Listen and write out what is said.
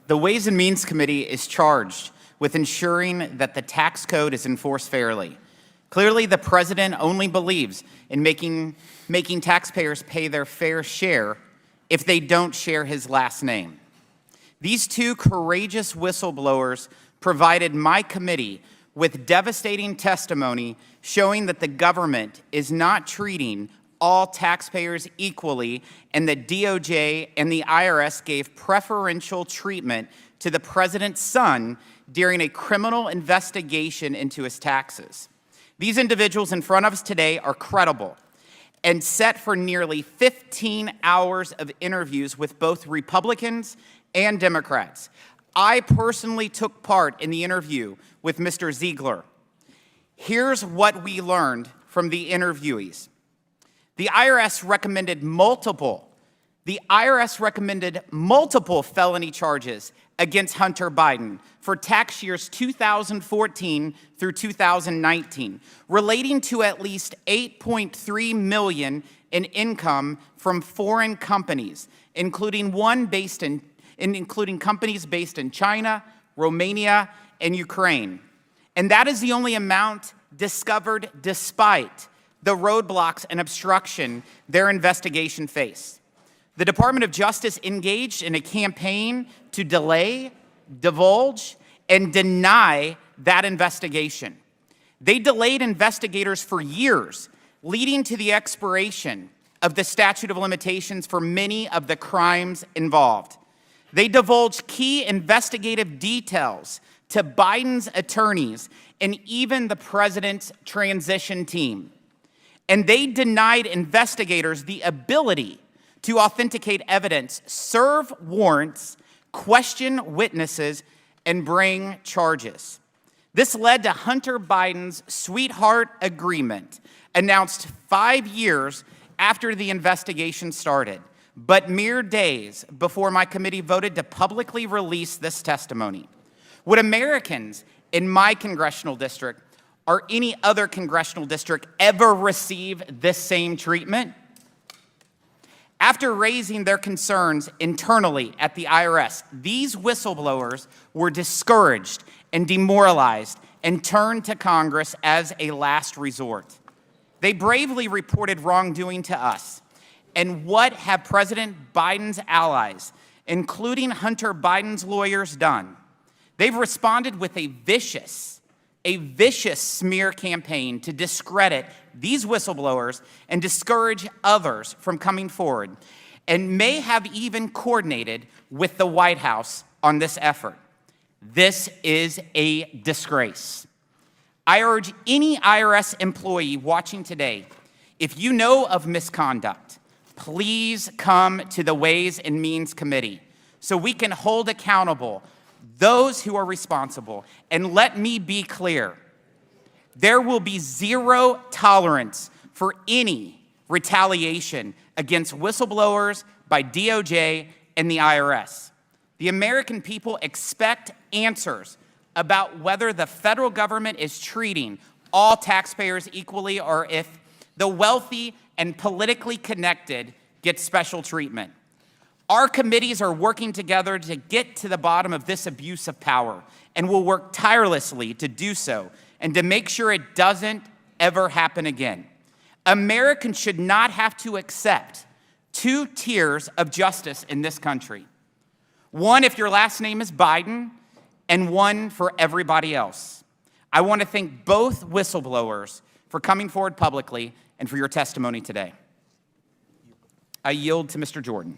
The Ways and Means Committee is charged with ensuring that the tax code is enforced fairly. Clearly, the president only believes in making taxpayers pay their fair share if they don't share his last name. These two courageous whistleblowers provided my committee with devastating testimony showing that the government is not treating all taxpayers equally, and the DOJ and the IRS gave preferential treatment to the president's son during a criminal investigation into his taxes. These individuals in front of us today are credible and set for nearly 15 hours of interviews with both Republicans and Democrats. I personally took part in the interview with Mr. Ziegler. Here's what we learned from the interviewees. The IRS recommended multiple felony charges against Hunter Biden for tax years 2014 through 2019, relating to at least $8.3 million in income from foreign companies, including companies based in China, Romania, and Ukraine. And that is the only amount discovered despite the roadblocks and obstruction their investigation faced. The Department of Justice engaged in a campaign to delay, divulge, and deny that investigation. They delayed investigators for years, leading to the expiration of the statute of limitations for many of the crimes involved. They divulged key investigative details to Biden's attorneys and even the president's transition team. And they denied investigators the ability to authenticate evidence, serve warrants, question witnesses, and bring charges. This led to Hunter Biden's sweetheart agreement, announced 5 years after the investigation started, but mere days before my committee voted to publicly release this testimony. Would Americans in my congressional district or any other congressional district ever receive this same treatment? After raising their concerns internally at the IRS, these whistleblowers were discouraged and demoralized and turned to Congress as a last resort. They bravely reported wrongdoing to us. And what have President Biden's allies, including Hunter Biden's lawyers, done? They've responded with a vicious smear campaign to discredit these whistleblowers and discourage others from coming forward, and may have even coordinated with the White House on this effort. This is a disgrace. I urge any IRS employee watching today, if you know of misconduct, please come to the Ways and Means Committee so we can hold accountable those who are responsible. And let me be clear, there will be zero tolerance for any retaliation against whistleblowers by DOJ and the IRS. The American people expect answers about whether the federal government is treating all taxpayers equally or if the wealthy and politically connected get special treatment. Our committees are working together to get to the bottom of this abuse of power, and will work tirelessly to do so and to make sure it doesn't ever happen again. Americans should not have to accept two tiers of justice in this country. One if your last name is Biden, and one for everybody else. I want to thank both whistleblowers for coming forward publicly and for your testimony today. I yield to Mr. Jordan.